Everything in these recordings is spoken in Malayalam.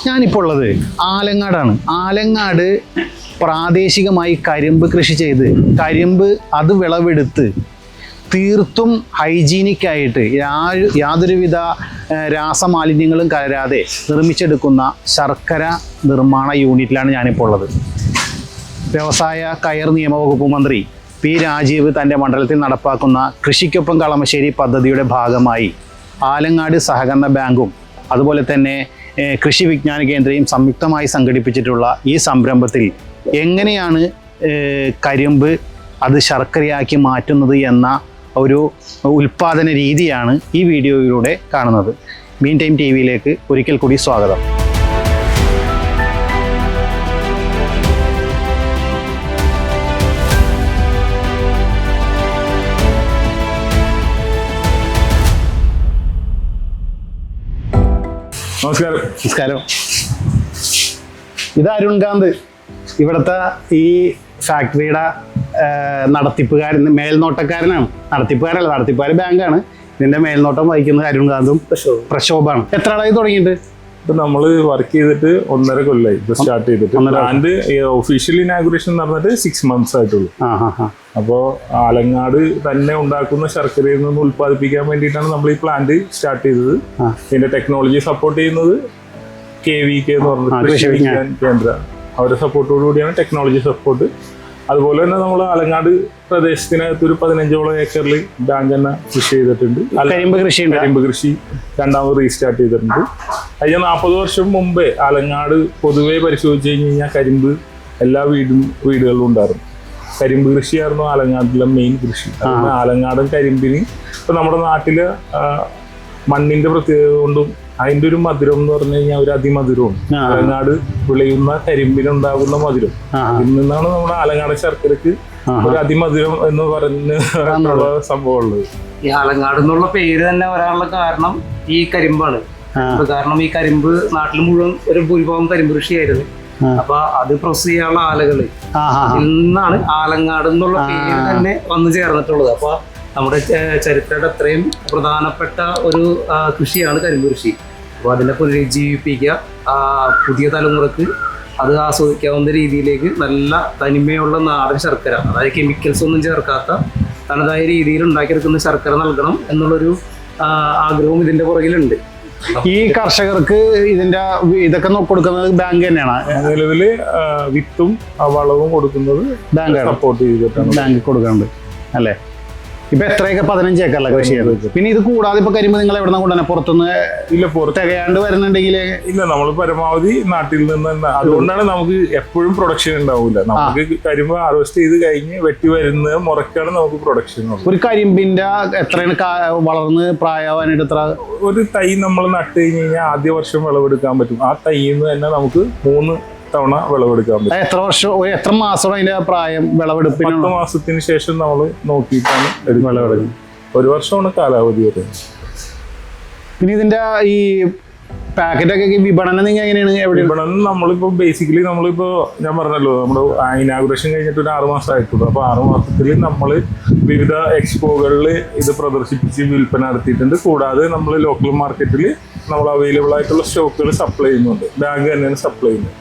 ഞാനിപ്പോൾ ഉള്ളത് ആലങ്ങാടാണ്. ആലങ്ങാട് പ്രാദേശികമായി കരിമ്പ് കൃഷി ചെയ്ത് കരിമ്പ് അത് വിളവെടുത്ത് തീർത്തും ഹൈജീനിക്കായിട്ട് യാതൊരുവിധ രാസമാലിന്യങ്ങളും കലരാതെ നിർമ്മിച്ചെടുക്കുന്ന ശർക്കര നിർമ്മാണ യൂണിറ്റിലാണ് ഞാനിപ്പോൾ ഉള്ളത്. വ്യവസായ കയർ നിയമവകുപ്പ് മന്ത്രി പി രാജീവ് തൻ്റെ മണ്ഡലത്തിൽ നടപ്പാക്കുന്ന കൃഷിക്കൊപ്പം കളമശ്ശേരി പദ്ധതിയുടെ ഭാഗമായി ആലങ്ങാട് സഹകരണ ബാങ്കും അതുപോലെ തന്നെ കൃഷി വിജ്ഞാന കേന്ദ്രയും സംയുക്തമായി സംഘടിപ്പിച്ചിട്ടുള്ള ഈ സംരംഭത്തിൽ എങ്ങനെയാണ് കരിമ്പ് അത് ശർക്കരയാക്കി മാറ്റുന്നത് എന്ന ഒരു ഉൽപ്പാദന രീതിയാണ് ഈ വീഡിയോയിലൂടെ കാണുന്നത്. മീൻ ടൈം ടി വിയിലേക്ക് ഒരിക്കൽ കൂടി സ്വാഗതം. നമസ്കാരം. ഇത് അരുൺകാന്ത്, ഇവിടുത്തെ ഈ ഫാക്ടറിയുടെ മേൽനോട്ടക്കാരനാണ്. നടത്തിപ്പുകാർ ബാങ്കാണ്. ഇതിന്റെ മേൽനോട്ടം വഹിക്കുന്നത് അരുൺകാന്തും പ്രക്ഷോഭാണ്. എത്ര ആളായി തുടങ്ങിയിട്ട്? ഇപ്പൊ നമ്മള് വർക്ക് ചെയ്തിട്ട് 1.5 കൊല്ലമായി സ്റ്റാർട്ട് ചെയ്തിട്ട്. ബ്രാൻഡ് ഒഫീഷ്യൽ ഇനാഗുറേഷൻ നടന്നിട്ട് 6 months ആയിട്ടുള്ളൂ. അപ്പോ ആലങ്ങാട് തന്നെ ഉണ്ടാക്കുന്ന ശർക്കരയിൽ നിന്ന് ഉത്പാദിപ്പിക്കാൻ വേണ്ടിയിട്ടാണ് നമ്മൾ ഈ പ്ലാന്റ് സ്റ്റാർട്ട് ചെയ്തത്. ഇതിന്റെ ടെക്നോളജി സപ്പോർട്ട് ചെയ്യുന്നത് KVK എന്ന് പറഞ്ഞ കൃഷി വിജ്ഞാന കേന്ദ്ര, അവരുടെ സപ്പോർട്ടോടുകൂടിയാണ് ടെക്നോളജി സപ്പോർട്ട്. അതുപോലെ തന്നെ നമ്മൾ ആലങ്ങാട് പ്രദേശത്തിനകത്ത് ഒരു 15ഓളം ഏക്കറിൽ ബാങ്ക് തന്നെ കൃഷി ചെയ്തിട്ടുണ്ട്. കരിമ്പ് കൃഷി രണ്ടാമത് റീസ്റ്റാർട്ട് ചെയ്തിട്ടുണ്ട്. കഴിഞ്ഞ 40 വർഷം മുമ്പേ ആലങ്ങാട് പൊതുവെ പരിശോധിച്ച് കഴിഞ്ഞാൽ കരിമ്പ് എല്ലാ വീടുകളിലും ഉണ്ടായിരുന്നു. കരിമ്പ് കൃഷിയായിരുന്നു ആലങ്ങാടിലെ മെയിൻ കൃഷി. ആലങ്ങാടൻ കരിമ്പിന് ഇപ്പൊ നമ്മുടെ നാട്ടില് മണ്ണിന്റെ പ്രത്യേകത കൊണ്ടും അതിന്റെ ഒരു മധുരം എന്ന് പറഞ്ഞു കഴിഞ്ഞാൽ ഒരു അതിമധുരവും ആലങ്ങാട് വിളയുന്ന കരിമ്പിനുണ്ടാകുന്ന മധുരം ഇതിൽ നിന്നാണ് നമ്മുടെ ആലങ്ങാട് ശർക്കരക്ക് ഒരു അതിമധുരം എന്ന് പറഞ്ഞുള്ള സംഭവം ഉള്ളത്. ഈ ആലങ്ങാട് എന്നുള്ള പേര് തന്നെ വരാനുള്ള കാരണം ഈ കരിമ്പാണ്. കാരണം ഈ കരിമ്പ് നാട്ടിൽ മുഴുവൻ ഒരു ഭൂരിഭാഗം കരിമ്പ് കൃഷിയായിരുന്നു. അപ്പൊ അത് പ്രോസസ് ചെയ്യാനുള്ള ആലകള് ഇന്നാണ് ആലങ്ങാട് എന്നുള്ള പേര് തന്നെ വന്നു ചേർന്നിട്ടുള്ളത്. അപ്പൊ നമ്മുടെ ചരിത്രയുടെ അത്രയും പ്രധാനപ്പെട്ട ഒരു കൃഷിയാണ് കരിമ്പ് കൃഷി. അപ്പോൾ അതിനെ പുനരുജ്ജീവിപ്പിക്കുക, പുതിയ തലമുറക്ക് അത് ആസ്വദിക്കാവുന്ന രീതിയിലേക്ക് നല്ല തനിമയുള്ള നാടൻ ശർക്കര, അതായത് കെമിക്കൽസ് ഒന്നും ചേർക്കാത്ത തനതായ രീതിയിൽ ഉണ്ടാക്കിയെടുക്കുന്ന ശർക്കര നൽകണം എന്നുള്ളൊരു ആഗ്രഹവും ഇതിന്റെ പുറകിലുണ്ട്. ഈ കർഷകർക്ക് ഇതൊക്കെ കൊടുക്കുന്നത് ബാങ്ക് തന്നെയാണ്. നിലവില് വിത്തും വളവും കൊടുക്കുന്നത് ബാങ്ക് സപ്പോർട്ട് ചെയ്തിട്ടാണ് ബാങ്ക് കൊടുക്കുന്നുണ്ട് അല്ലേ? ഇപ്പൊ എത്ര ഏക്കർ? 15 ഏക്കറല്ല കൃഷി ചെയ്യുന്നത്. പിന്നെ ഇത് കൂടാതെ ഇപ്പൊ കരിമ്പ് നിങ്ങൾ എവിടെ നിന്ന് കൊണ്ടുവന്നെ? പുറത്തുനിന്ന് ഇല്ല, തികയാണ്ട് വരുന്നുണ്ടെങ്കിൽ ഇല്ല, നമ്മൾ പരമാവധി നാട്ടിൽ നിന്ന് തന്നെ. അതുകൊണ്ടാണ് നമുക്ക് എപ്പോഴും പ്രൊഡക്ഷൻ ഉണ്ടാവില്ല. നമുക്ക് കരിമ്പ് ഹാർവെസ്റ്റ് ചെയ്ത് കഴിഞ്ഞ് വെട്ടി വരുന്ന മുറക്കാണ് നമുക്ക് പ്രൊഡക്ഷൻ. ഒരു കരിമ്പിന്റെ എത്രയാണ് വളർന്ന് പ്രായമാവാനായിട്ട്? എത്ര ഒരു തൈ നമ്മൾ നട്ട് കഴിഞ്ഞ് കഴിഞ്ഞാൽ ആദ്യ വർഷം വിളവെടുക്കാൻ പറ്റും. ആ തൈയിൽ നിന്ന് തന്നെ നമുക്ക് 3 തവണ വിളവെടുക്കാൻ പറ്റും. എത്ര മാസമാണ് അതിന്റെ പ്രായം? വിളവെടുപ്പിന് 10 മാസത്തിന് ശേഷം നമ്മൾ നോക്കിയിട്ടാണ് വിളവെടുക്കുന്നത്. 1 വർഷമാണ് കാലാവധി വരുന്നത്. പിന്നെ ഇതിന്റെ ഈ പാക്കറ്റൊക്കെ വിപണനം എങ്ങനെയാണ്? വിപണനം നമ്മളിപ്പോ ബേസിക്കലി നമ്മളിപ്പോ ഞാൻ പറഞ്ഞല്ലോ, നമ്മുടെ ഇനാഗുറേഷൻ കഴിഞ്ഞിട്ട് ഒരു 6 മാസം ആയിട്ടുള്ളൂ. അപ്പൊ 6 മാസത്തിൽ നമ്മൾ വിവിധ എക്സ്പോകളിൽ ഇത് പ്രദർശിപ്പിച്ച് വിൽപ്പന നടത്തിയിട്ടുണ്ട്. കൂടാതെ നമ്മൾ ലോക്കൽ മാർക്കറ്റിൽ നമ്മൾ അവൈലബിൾ ആയിട്ടുള്ള സ്റ്റോക്കുകൾ സപ്ലൈ ചെയ്യുന്നുണ്ട്. ബാങ്ക് തന്നെയാണ് സപ്ലൈ ചെയ്യുന്നത്.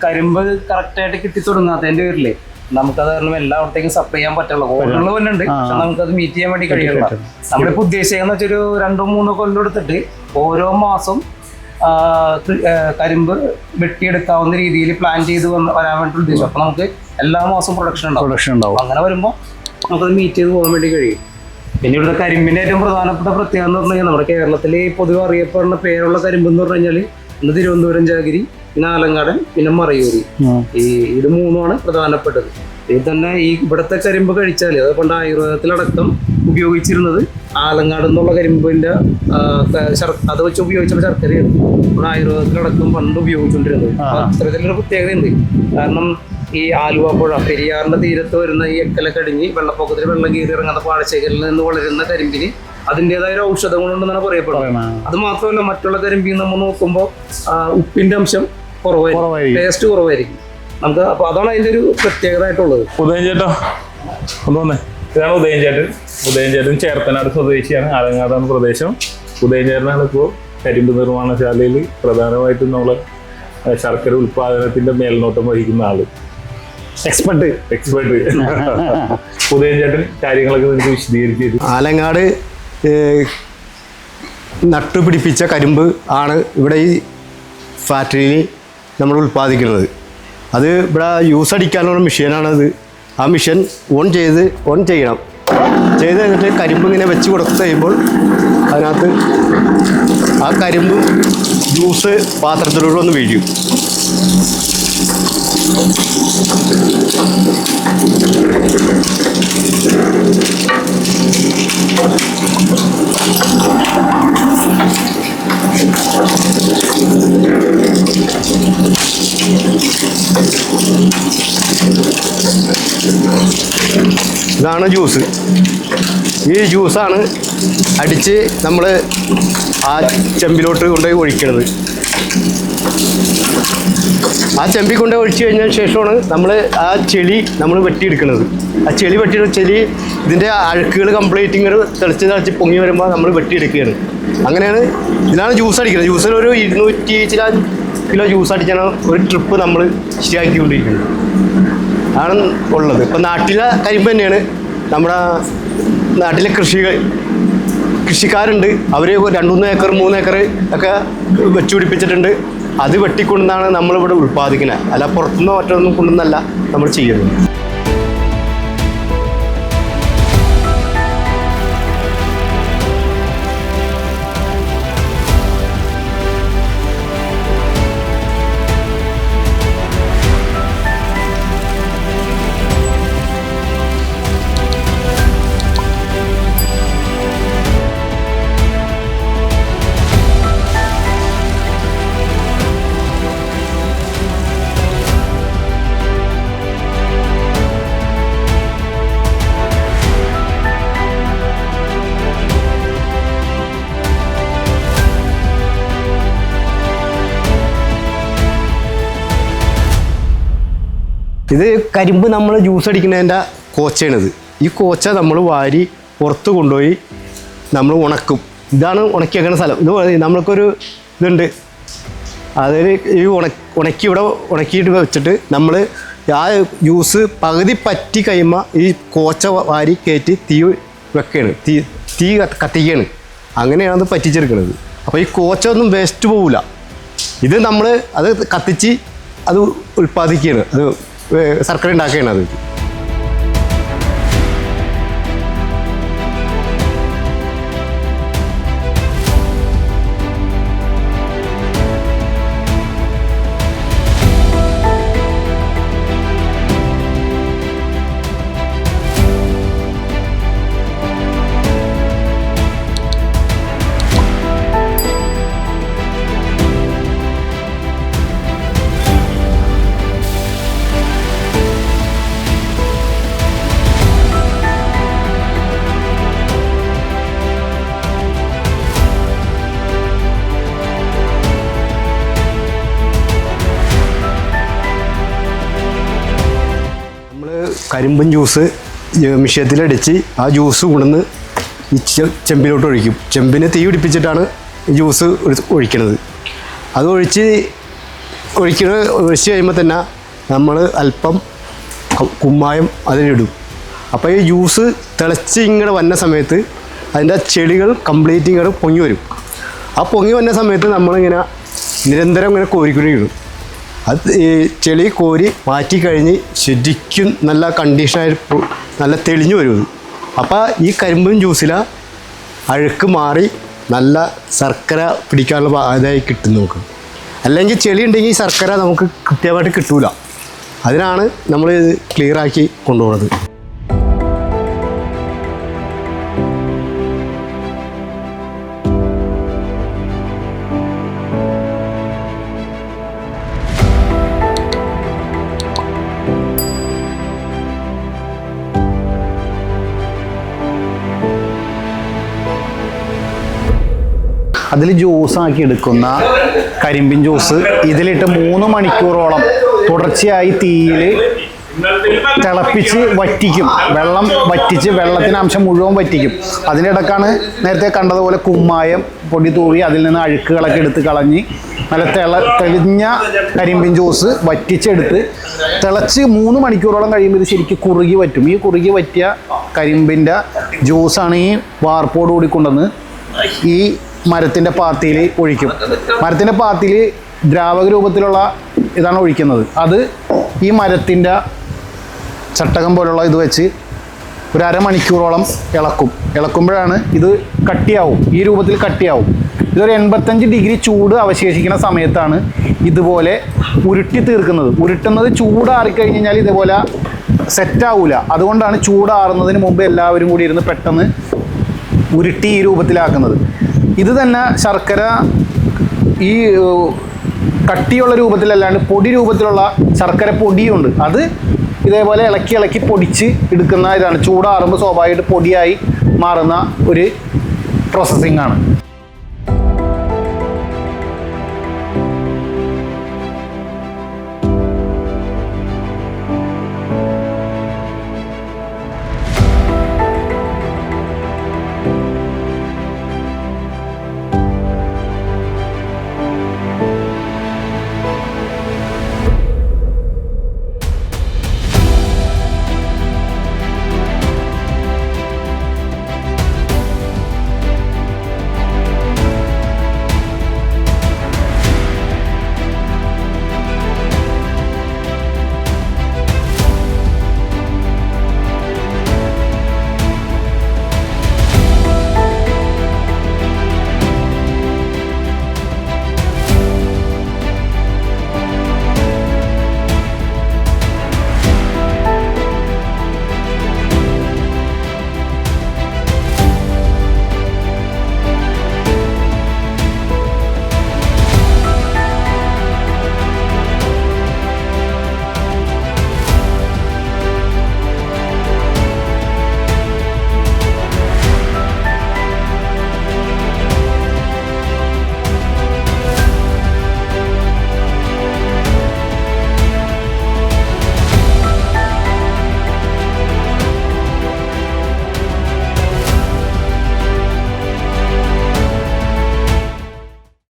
കരിമ്പ് കറക്റ്റ് ആയിട്ട് കിട്ടി തുടങ്ങാത്തതിന്റെ പേരില് നമുക്കത് കാരണം എല്ലായിടത്തേക്കും സപ്ലൈ ചെയ്യാൻ പറ്റുള്ളൂ. ഓർഡറുകൾ വന്നുണ്ട്, പക്ഷെ നമുക്കത് മീറ്റ് ചെയ്യാൻ വേണ്ടി കഴിയില്ല. നമ്മളിപ്പോ ഉദ്ദേശിക്കുന്ന വെച്ചൊരു 2-3 കൊല്ലം എടുത്തിട്ട് ഓരോ മാസം കരിമ്പ് വെട്ടിയെടുക്കാവുന്ന രീതിയിൽ പ്ലാൻ ചെയ്ത് വരാൻ വേണ്ടി ഉദ്ദേശിച്ചു. അപ്പൊ നമുക്ക് എല്ലാ മാസവും പ്രൊഡക്ഷൻ ഉണ്ടാവും. അങ്ങനെ വരുമ്പോൾ നമുക്കത് മീറ്റ് ചെയ്ത് പോകാൻ വേണ്ടി കഴിയും. പിന്നെ ഇവിടുത്തെ കരിമ്പിന്റെ ഏറ്റവും പ്രധാനപ്പെട്ട പ്രത്യേകത എന്ന് പറഞ്ഞു കഴിഞ്ഞാൽ നമ്മുടെ കേരളത്തിൽ പൊതുവെ അറിയപ്പെടുന്ന പേരുള്ള കരിമ്പ് എന്ന് പറഞ്ഞു കഴിഞ്ഞാൽ ഇന്ന് തിരുവനന്തപുരം ജാഗിരി, പിന്നെ ആലങ്ങാടൻ, പിന്നെ മറയൂരി, ഇത് 3ആണ് പ്രധാനപ്പെട്ടത്. ഇത് തന്നെ ഈ ഇവിടുത്തെ കരിമ്പ് കഴിച്ചാൽ അത് പണ്ട് ആയുർവേദത്തിലടക്കം ഉപയോഗിച്ചിരുന്നത് ആലങ്ങാട് എന്നുള്ള കരിമ്പിന്റെ അത് വെച്ച് ഉപയോഗിച്ചുള്ള ശർക്കരയാണ് നമ്മുടെ ആയുർവേദത്തിലടക്കം പണ്ട് ഉപയോഗിച്ചുകൊണ്ടിരുന്നത്. അത്തരത്തിലൊരു പ്രത്യേകതയുണ്ട്. കാരണം ഈ ആലുവ പുഴ, പെരിയാറിന്റെ തീരത്ത് വരുന്ന ഈ എക്കലൊക്കെ അടിഞ്ഞ് വെള്ളപ്പൊക്കത്തിൽ വെള്ളം കയറി ഇറങ്ങുന്ന പാടശേഖരിൽ നിന്ന് വളരുന്ന കരിമ്പിന് അതിൻ്റെതായ ഒരു ഔഷധ ഗുണമുണ്ടെന്നാണ് പറയപ്പെടുന്നത്. അത് മാത്രമല്ല, മറ്റുള്ള കരിമ്പിൽ നമ്മൾ നോക്കുമ്പോൾ ഉപ്പിന്റെ അംശം കുറവായിരിക്കും, ടേസ്റ്റ് കുറവായിരിക്കും നമുക്ക്. അപ്പൊ അതാണ് അതിന്റെ ഒരു പ്രത്യേകത ആയിട്ടുള്ളത്. ഉദയൻ ചേട്ടാ ഒന്ന്, ഇതാണ് ഉദയൻ ചേട്ടൻ. ചേർത്തനാട് സ്വദേശിയാണ്. ആലങ്ങാടാണ് പ്രദേശം. ഉദയൻ ചേട്ടനാണ് ഇപ്പോൾ കരിമ്പ് നിർമ്മാണശാലയിൽ പ്രധാനമായിട്ടും നമ്മളെ ശർക്കര ഉൽപാദനത്തിന്റെ മേൽനോട്ടം വഹിക്കുന്ന ആള്, എക്സ്പെർട്ട്. ഉദയൻ ചേട്ടൻ കാര്യങ്ങളൊക്കെ നിങ്ങൾക്ക് വിശദീകരിച്ചു. ആലങ്ങാട് നട്ടുപിടിപ്പിച്ച കരിമ്പ് ആണ് ഇവിടെ ഈ ഫാക്ടറിയിൽ നമ്മൾ ഉൽപ്പാദിക്കുന്നത്. അത് ഇവിടെ യൂസ് അടിക്കാനുള്ള മെഷീനാണത്. ആ മെഷീൻ ഓൺ ചെയ്യണം. ചെയ്ത് കഴിഞ്ഞിട്ട് കരിമ്പ് ഇങ്ങനെ വെച്ച് കൊടുത്ത് കഴിയുമ്പോൾ അതിനകത്ത് ആ കരിമ്പ് ജ്യൂസ് പാത്രത്തിലൂടെ ഒന്ന് വീഴും. ഇതാണ് ജ്യൂസ്. ഈ ജ്യൂസാണ് അടിച്ച് നമ്മൾ ആ ചെമ്പിലോട്ട് കൊണ്ടുപോയി ഒഴിക്കുന്നത്. ആ ചെമ്പിൽ കൊണ്ട് ഒഴിച്ച് കഴിഞ്ഞതിന് ശേഷമാണ് നമ്മൾ ആ ചെളി നമ്മൾ വെട്ടിയെടുക്കുന്നത്. ആ ചെളി ഇതിൻ്റെ അഴുക്കുകൾ കംപ്ലീറ്റ് ഇങ്ങനെ തിളച്ച് പൊങ്ങി വരുമ്പോൾ നമ്മൾ വെട്ടിയെടുക്കുകയാണ്. അങ്ങനെയാണ് ഇതിനാണ് ജ്യൂസ് അടിക്കുന്നത്. ജ്യൂസിൽ ഒരു 200 ചില കിലോ ജ്യൂസ് അടിച്ചാണ് ഒരു ട്രിപ്പ് നമ്മൾ ശരിയാക്കിക്കൊണ്ടിരിക്കുന്നത്. ആണ് ഉള്ളത്. ഇപ്പം നാട്ടിലെ കരിമ്പ് തന്നെയാണ്. നമ്മുടെ നാട്ടിലെ കൃഷിക്കാരുണ്ട്. അവർ 2-3 ഏക്കർ 3 ഏക്കർ ഒക്കെ വെച്ച് പിടിപ്പിച്ചിട്ടുണ്ട്. അത് വെട്ടിക്കൊണ്ടാണ് നമ്മളിവിടെ ഉൽപ്പാദിക്കുന്നത്. അല്ല പുറത്തുനിന്ന് മറ്റൊന്നും കൊണ്ടൊന്നല്ല നമ്മൾ ചെയ്യുന്നത്. ഇത് കരിമ്പ് നമ്മൾ ജ്യൂസ് അടിക്കുന്നതിൻ്റെ കോച്ചയാണിത്. ഈ കോച്ച നമ്മൾ വാരി പുറത്ത് കൊണ്ടുപോയി നമ്മൾ ഉണക്കും. ഇതാണ് ഉണക്കി വെക്കുന്ന സ്ഥലം. ഇത് നമ്മൾക്കൊരു ഇതുണ്ട്. അതിൽ ഈ ഉണക്കി ഇവിടെ ഉണക്കിയിട്ട് വെച്ചിട്ട് നമ്മൾ ആ ജ്യൂസ് പകുതി പറ്റി കഴിയുമ്പോൾ ഈ കോച്ച വാരി കയറ്റി തീ വെക്കുകയാണ്. തീ കത്തിക്കുകയാണ്. അങ്ങനെയാണ് അത് പറ്റിച്ചെടുക്കുന്നത്. അപ്പോൾ ഈ കോച്ച ഒന്നും വേസ്റ്റ് പോവില്ല. ഇത് നമ്മൾ അത് കത്തിച്ച് അത് ഉൽപ്പാദിക്കുകയാണ്. അത് ശർക്കര ഉണ്ടാക്കുകയാണ്. അത് കരിമ്പൻ ജ്യൂസ് മിഷ്യത്തിലടിച്ച് ആ ജ്യൂസ് കൊണ്ടുവന്ന് ഈ ചെമ്പിലോട്ട് ഒഴിക്കും. ചെമ്പിന് തീ പിടിപ്പിച്ചിട്ടാണ് ഈ ജ്യൂസ് ഒഴിക്കുന്നത്. അത് ഒഴിച്ച് കഴിയുമ്പോൾ തന്നെ നമ്മൾ അല്പം കുമ്മായം അതിലിടും. അപ്പോൾ ഈ ജ്യൂസ് തിളച്ച് ഇങ്ങനെ വന്ന സമയത്ത് അതിൻ്റെ ചെടികൾ കംപ്ലീറ്റ് ഇങ്ങനെ പൊങ്ങി വരും. ആ പൊങ്ങി വന്ന സമയത്ത് നമ്മളിങ്ങനെ നിരന്തരം ഇങ്ങനെ കോരിക്കൊണ്ടിരിക്കും. അത് ഈ ചെളി കോരി മാറ്റി കഴിഞ്ഞ് ശരിക്കും നല്ല കണ്ടീഷനായി നല്ല തെളിഞ്ഞു വരും. അപ്പോൾ ഈ കരിമ്പും ജ്യൂസിൽ അഴുക്ക് മാറി നല്ല ശർക്കര പിടിക്കാനുള്ള ഇതായി കിട്ടും നമുക്ക്. അല്ലെങ്കിൽ ചെളി ഉണ്ടെങ്കിൽ ശർക്കര നമുക്ക് കൃത്യമായിട്ട് കിട്ടൂല. അതിനാണ് നമ്മൾ ഇത് ക്ലിയറാക്കി കൊണ്ടുപോകുന്നത്. അതിൽ ജ്യൂസാക്കി എടുക്കുന്ന കരിമ്പിൻ ജ്യൂസ് ഇതിലിട്ട് 3 മണിക്കൂറോളം തുടർച്ചയായി തീയിൽ തിളപ്പിച്ച് വറ്റിക്കും. വെള്ളം വറ്റിച്ച് വെള്ളത്തിന് അംശം മുഴുവൻ വറ്റിക്കും. അതിനിടക്കാണ് നേരത്തെ കണ്ടതുപോലെ കുമ്മായം പൊടി തൂവി അതിൽ നിന്ന് അഴുക്കുകളൊക്കെ എടുത്ത് കളഞ്ഞ് നല്ല തെളിഞ്ഞ കരിമ്പിൻ ജ്യൂസ് വറ്റിച്ചെടുത്ത് തിളച്ച് 3 മണിക്കൂറോളം കഴിയുമ്പോൾ ഇത് ശരിക്കും കുറുകി വറ്റും. ഈ കുറുകി വറ്റിയ കരിമ്പിൻ്റെ ജ്യൂസാണ് ഈ വാർപ്പോട് കൂടി കൊണ്ടുവന്ന് ഈ മരത്തിൻ്റെ പാത്തിയിൽ ഒഴിക്കും. മരത്തിൻ്റെ പാത്തിയിൽ ദ്രാവക രൂപത്തിലുള്ള ഇതാണ് ഒഴിക്കുന്നത്. അത് ഈ മരത്തിൻ്റെ ചട്ടകം പോലുള്ള ഇത് വെച്ച് ഒരു അരമണിക്കൂറോളം ഇളക്കുമ്പോഴാണ് ഇത് കട്ടിയാവും. ഈ രൂപത്തിൽ കട്ടിയാവും. ഇതൊരു 85 ഡിഗ്രി ചൂട് അവശേഷിക്കുന്ന സമയത്താണ് ഇതുപോലെ ഉരുട്ടി തീർക്കുന്നത്. ഉരുട്ടുന്നത് ചൂടാറിക്കഴിഞ്ഞ് കഴിഞ്ഞാൽ ഇതുപോലെ സെറ്റാവില്ല. അതുകൊണ്ടാണ് ചൂടാറുന്നതിന് മുമ്പ് എല്ലാവരും കൂടി ഇരുന്ന് പെട്ടെന്ന് ഉരുട്ടി ഈ രൂപത്തിലാക്കുന്നത്. ഇത് തന്നെ ശർക്കര ഈ കട്ടിയുള്ള രൂപത്തിലല്ലാണ്ട് പൊടി രൂപത്തിലുള്ള ശർക്കര പൊടിയുണ്ട്. അത് ഇതേപോലെ ഇളക്കി പൊടിച്ച് എടുക്കുന്ന ഇതാണ്. ചൂടാറുമ്പോൾ സ്വാഭാവികമായിട്ട് പൊടിയായി മാറുന്ന ഒരു പ്രോസസ്സിംഗ് ആണ്.